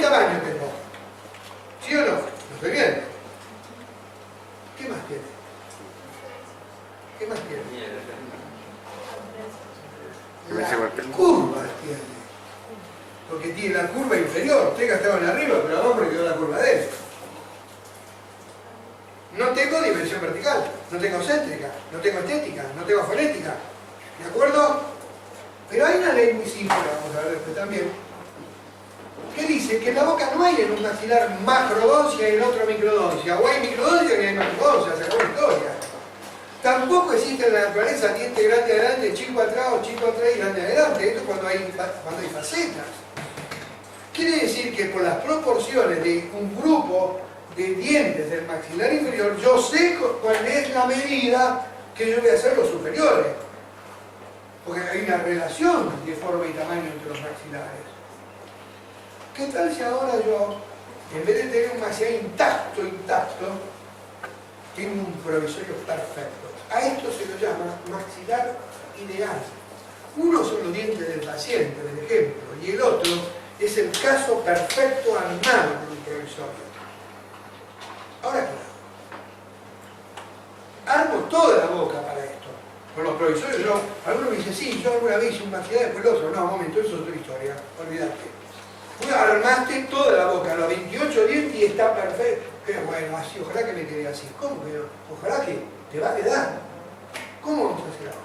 tamaño tengo. ¿Sí o no? ¿Lo estoy viendo? ¿Qué más tiene? ¿Qué más tiene? Las curvas tiene. Porque tiene la curva inferior. Usted estaba en arriba, pero abajo le quedó la curva de él. No tengo dimensión vertical, no tengo céntrica, no tengo estética, no tengo fonética. ¿De acuerdo? Pero hay una ley muy simple, vamos a ver después también, que dice que en la boca no hay en un maxilar macrodoncia y en otro microdoncia. O hay microdoncia y hay macrodoncia, se acabó la historia. Tampoco existe en la naturaleza diente grande adelante, chico atrás o chico atrás y grande adelante. Esto es cuando hay facetas. Quiere decir que por las proporciones de un grupo de dientes del maxilar inferior, yo sé cuál es la medida que yo voy a hacer los superiores. Porque hay una relación de forma y tamaño entre los maxilares. ¿Qué tal si ahora yo, en vez de tener un maxilar intacto, tengo un provisorio perfecto? A esto se lo llama maxilar ideal. Uno son los dientes del paciente, del ejemplo, y el otro es el caso perfecto armado por un provisorio. Ahora, claro, armo toda la boca para esto. Con los provisorios, algunos me dicen, sí, yo alguna vez hice un maxilar, después el otro. No, un momento, eso es otra historia, olvídate. Armaste toda la boca, los 28 dientes y está perfecto. Pero bueno, así, ojalá que me quede así. ¿Cómo que no? Ojalá que te va a quedar. ¿Cómo vamos a hacer ahora?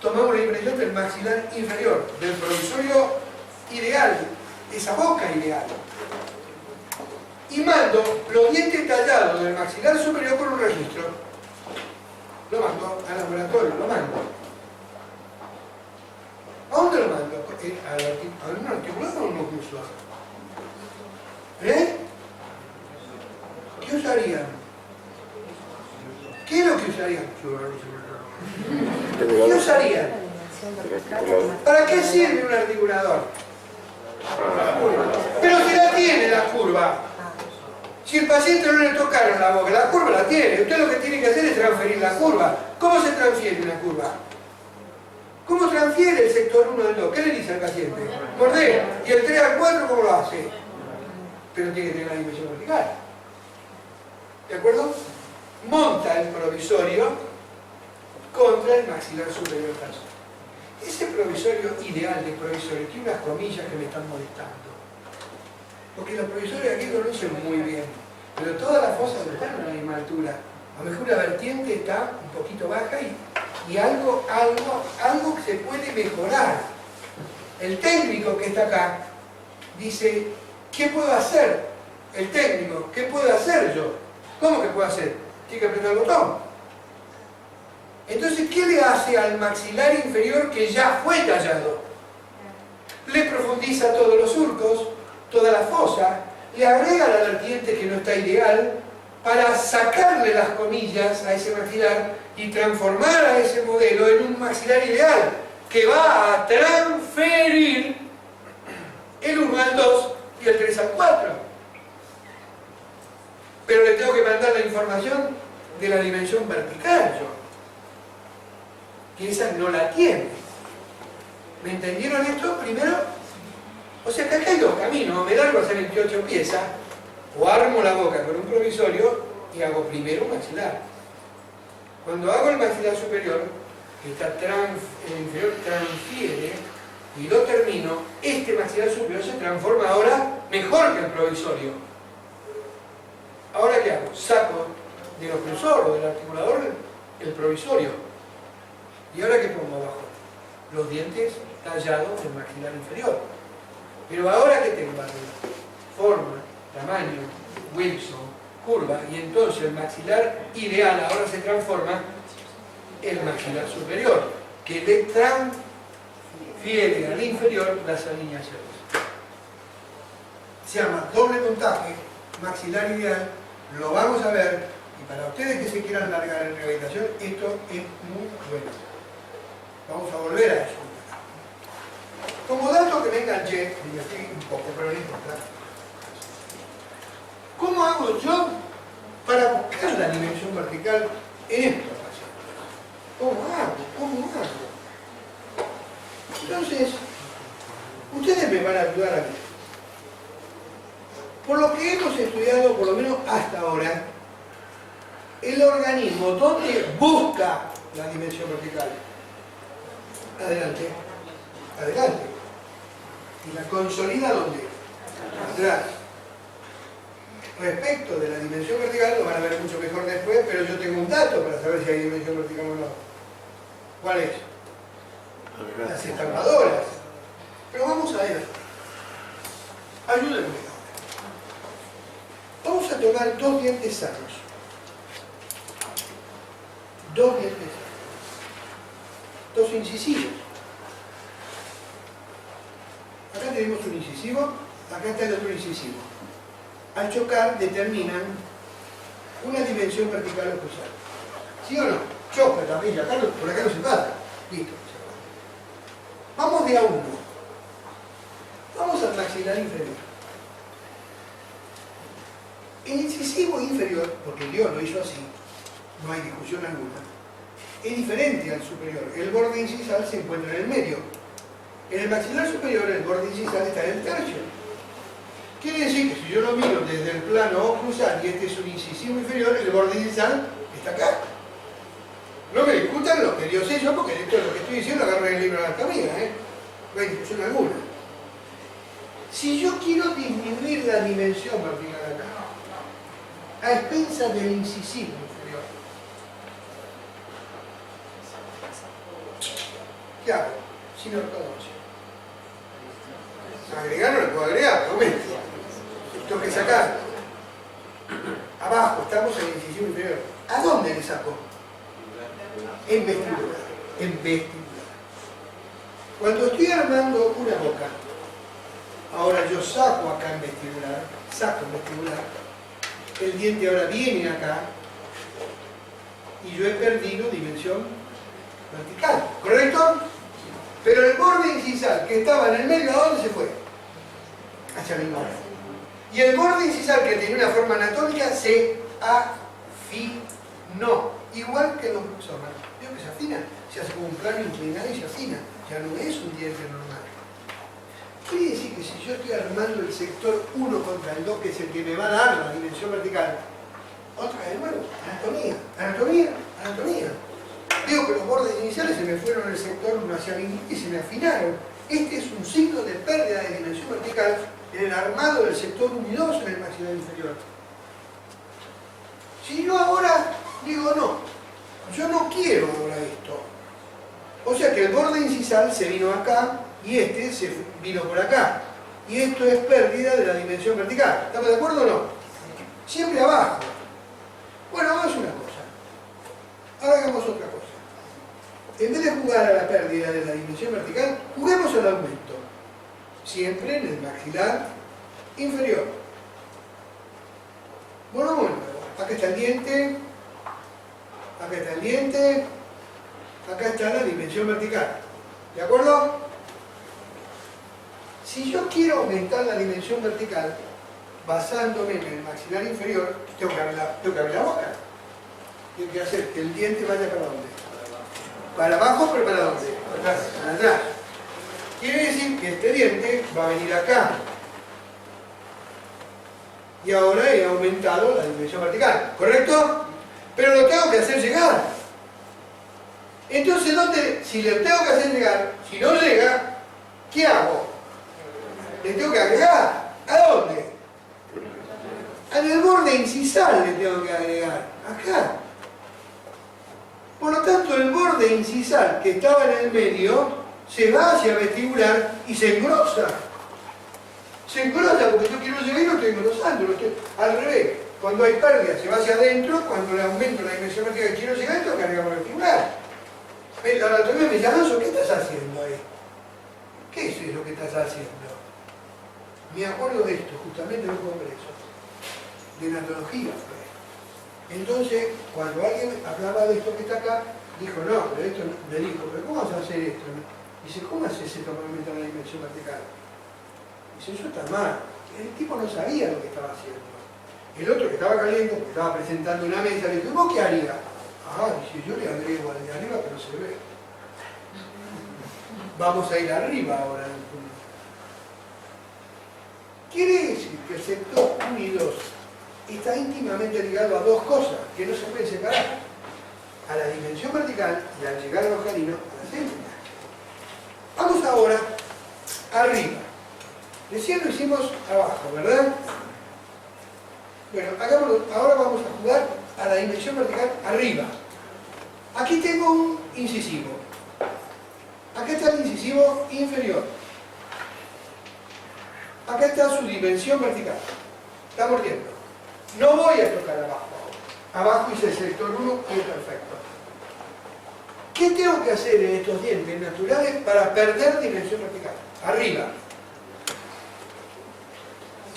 Tomamos la impresión del maxilar inferior, del provisorio ideal, esa boca ideal. Y mando los dientes tallados del maxilar superior por un registro. Lo mando al laboratorio, lo mando. ¿A dónde lo mando? ¿A un articulador o a un oclusor? ¿Eh? ¿Qué usarían? ¿Qué es lo que usarían? ¿Qué usarían? ¿Para qué sirve un articulador? Pero si la tiene la curva. Si el paciente no le tocaron la boca, la curva la tiene. Usted lo que tiene que hacer es transferir la curva. ¿Cómo se transfiere una curva? ¿Cómo transfiere el sector 1 del 2? ¿Qué le dice al paciente? Mordé. ¿Y el 3 al 4 cómo lo hace? Pero tiene que tener una dimensión vertical. ¿De acuerdo? Monta el provisorio contra el maxilar superior tarsal. Ese provisorio ideal de provisorio tiene unas comillas que me están molestando. Porque los provisorios aquí conocen muy bien. Pero todas las fosas están a la misma altura. A lo mejor la vertiente está un poquito baja y algo que se puede mejorar. El técnico que está acá dice, ¿qué puedo hacer? El técnico, ¿qué puedo hacer yo? ¿Cómo que puedo hacer? Tiene que apretar el botón. Entonces, ¿qué le hace al maxilar inferior que ya fue tallado? Le profundiza todos los surcos, toda la fosa, le agrega la vertiente que no está ideal para sacarle las comillas a ese maxilar y transformar a ese modelo en un maxilar ideal que va a transferir el 1 al 2 y el 3 al 4. Pero le tengo que mandar la información de la dimensión vertical yo. Que esa no la tiene. ¿Me entendieron esto? Primero, o sea que acá hay dos caminos. Me largo a hacer 28 piezas, o armo la boca con un provisorio y hago primero un maxilar. Cuando hago el maxilar superior, el inferior transfiere y lo termino, este maxilar superior se transforma ahora mejor que el provisorio. ¿Ahora qué hago? Saco del oclusor o del articulador el provisorio. ¿Y ahora qué pongo abajo? Los dientes tallados del maxilar inferior. Pero ahora ¿qué tengo arriba? Forma, tamaño, Wilson, curva, y entonces el maxilar ideal ahora se transforma en el maxilar superior, que le transfiere al inferior las alineaciones. Se llama doble montaje, maxilar ideal, lo vamos a ver, y para ustedes que se quieran largar en rehabilitación, esto es muy bueno. Vamos a volver a eso. Como dato que me enganché, investigué un poco, pero no importa. ¿Cómo hago yo para buscar la dimensión vertical en estos pacientes? ¿Cómo hago? Entonces, ustedes me van a ayudar a mí. Por lo que hemos estudiado, por lo menos hasta ahora, el organismo, ¿dónde busca la dimensión vertical? Adelante, adelante. ¿Y la consolida dónde? Atrás. Respecto de la dimensión vertical, lo van a ver mucho mejor después, pero yo tengo un dato para saber si hay dimensión vertical o no. ¿Cuál es? Las estampadoras. Pero vamos a ver. Ayúdenme. Vamos a tomar dos dientes sanos. Dos dientes sanos. Dos incisivos. Acá tenemos un incisivo, acá está el otro incisivo. Al chocar determinan una dimensión vertical o cruzada. ¿Sí o no? Choca también, acá por acá no se pasa. Listo. Vamos de a uno. Vamos al maxilar inferior. El incisivo inferior, porque Dios lo hizo así, no hay discusión alguna, es diferente al superior. El borde incisal se encuentra en el medio. En el maxilar superior el borde incisal está en el tercio. Quiere decir que si yo lo miro desde el plano oclusal y este es un incisivo inferior, el borde incisal está acá. No me discutan lo que Dios hizo, porque esto es lo que estoy diciendo, agarren el libro de anatomía, no hay discusión alguna. Si yo quiero disminuir la dimensión vertical acá, a expensas del incisivo inferior, ¿qué hago? Sin ortodoxia. Agregar no le puedo agregar, ¿no? Tengo que sacar. Abajo, estamos en el incisivo inferior. ¿A dónde le saco? En vestibular. En vestibular. Cuando estoy armando una boca, ahora yo saco acá en vestibular, saco en vestibular, el diente ahora viene acá y yo he perdido dimensión vertical, ¿correcto? Pero el borde incisal que estaba en el medio, ¿a dónde se fue? Hacia el lado. Y el borde incisal que tenía una forma anatómica se afinó, igual que los bruxomas. ¿Veo que se afina? Se hace como un plano inclinado y se afina. Ya no es un diente normal. Quiere decir que si yo estoy armando el sector 1 contra el 2, que es el que me va a dar la dimensión vertical, otra vez de nuevo, anatomía, anatomía, anatomía. Digo que los bordes iniciales se me fueron del sector 1 hacia el y se me afinaron. Este es un signo de pérdida de dimensión vertical en el armado del sector 1 y 2 en el maxilar inferior. Si yo ahora digo no, yo no quiero ahora esto. O sea que el borde incisal se vino acá y este se vino por acá. Y esto es pérdida de la dimensión vertical. ¿Estamos de acuerdo o no? Siempre abajo. Bueno, hagamos una cosa. Ahora hagamos otra cosa. En vez de jugar a la pérdida de la dimensión vertical, juguemos al aumento. Siempre en el maxilar inferior. Bueno, acá está el diente, acá está el diente, acá está la dimensión vertical. ¿De acuerdo? Si yo quiero aumentar la dimensión vertical, basándome en el maxilar inferior, tengo que abrir la boca. Tengo que hacer que el diente vaya para dónde. Para abajo, pero ¿para dónde? Para atrás. Quiere decir que este diente va a venir acá. Y ahora he aumentado la dimensión vertical, ¿correcto? Pero lo tengo que hacer llegar. Entonces, ¿dónde? Si le tengo que hacer llegar, si no llega, ¿qué hago? Le tengo que agregar. ¿A dónde? En el borde incisal le tengo que agregar. Acá. Por lo tanto, el borde incisal que estaba en el medio se va hacia vestibular y se engrosa. Se engrosa porque yo quiero llegar y lo estoy engrosando. Al revés, cuando hay pérdida se va hacia adentro, cuando le aumento la dimensión vertical que quiero llegar, tengo que agregar vestibular. La anatomía me llama eso, ¿qué estás haciendo ahí? ¿Qué es lo que estás haciendo? Me acuerdo de esto, justamente en un congreso, de natología fue. Entonces, cuando alguien hablaba de esto que está acá, dijo, no, pero esto me dijo, pero ¿cómo vas a hacer esto? Dice, ¿cómo haces esto para aumentar la dimensión vertical? Dice, eso está mal. El tipo no sabía lo que estaba haciendo. El otro que estaba caliente, que estaba presentando una mesa, le dijo, ¿vos qué harías? Ah, dice, yo le agrego al de arriba, pero se ve. Vamos a ir arriba ahora. Quiere decir que el sector 1 y 2 está íntimamente ligado a dos cosas que no se pueden separar: a la dimensión vertical y al llegar a los caninos a la céntrica. Vamos ahora arriba. Recién lo hicimos abajo, ¿verdad? Bueno, hagámoslo. Ahora vamos a jugar a la dimensión vertical arriba. Aquí tengo un incisivo. Acá está el incisivo inferior. Acá está su dimensión vertical. Está mordiendo. No voy a tocar abajo. Abajo hice el sector 1 y es perfecto. ¿Qué tengo que hacer en estos dientes naturales para perder dimensión vertical? Arriba.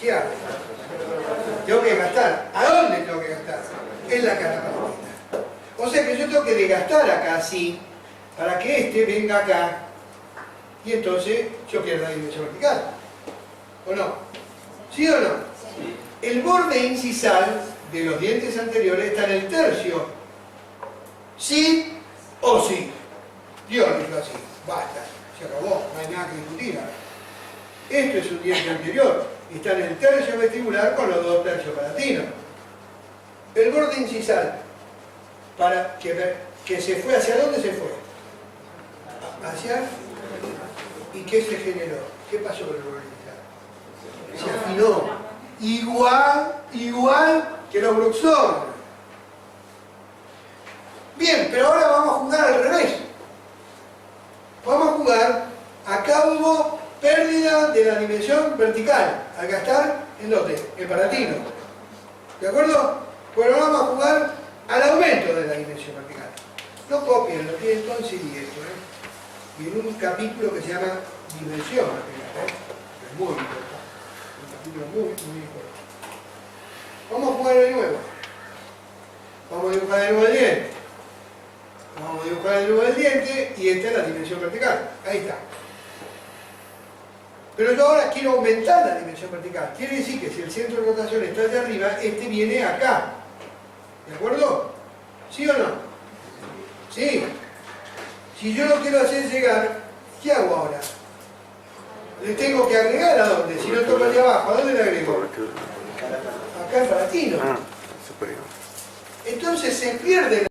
¿Qué hago? Tengo que gastar. ¿A dónde tengo que gastar? En la cara palatina. O sea que yo tengo que desgastar acá así, para que este venga acá, y entonces yo pierda la dimensión vertical. ¿O no? ¿Sí o no? Sí. El borde incisal de los dientes anteriores está en el tercio. ¿Sí o sí? Dios dijo así. Basta, se acabó, no hay nada que discutir. Esto es un diente anterior. Está en el tercio vestibular con los dos tercios palatinos. El borde incisal, para que se fue, ¿hacia dónde se fue? Hacia... ¿Y qué se generó? ¿Qué pasó con el borde incisal? Se afinó. Igual que los bruxones. Bien, pero ahora vamos a jugar al revés. Vamos a jugar a causa pérdida de la dimensión vertical, al gastar en lote, en palatino. ¿De acuerdo? Bueno, vamos a jugar al aumento de la dimensión vertical. No copien, lo tienen todo en CD esto, y en un capítulo que se llama dimensión vertical, es muy importante. Un capítulo muy importante. Vamos a jugar de nuevo. Vamos a dibujar de nuevo el diente. Vamos a dibujar de nuevo el diente y esta es la dimensión vertical. Ahí está. Pero yo ahora quiero aumentar la dimensión vertical. Quiere decir que si el centro de rotación está allá arriba, este viene acá. ¿De acuerdo? ¿Sí o no? Sí. Si yo lo quiero hacer llegar, ¿qué hago ahora? Le tengo que agregar a dónde. Si no toco de abajo, ¿a dónde le agrego? Acá el palatino. Entonces se pierde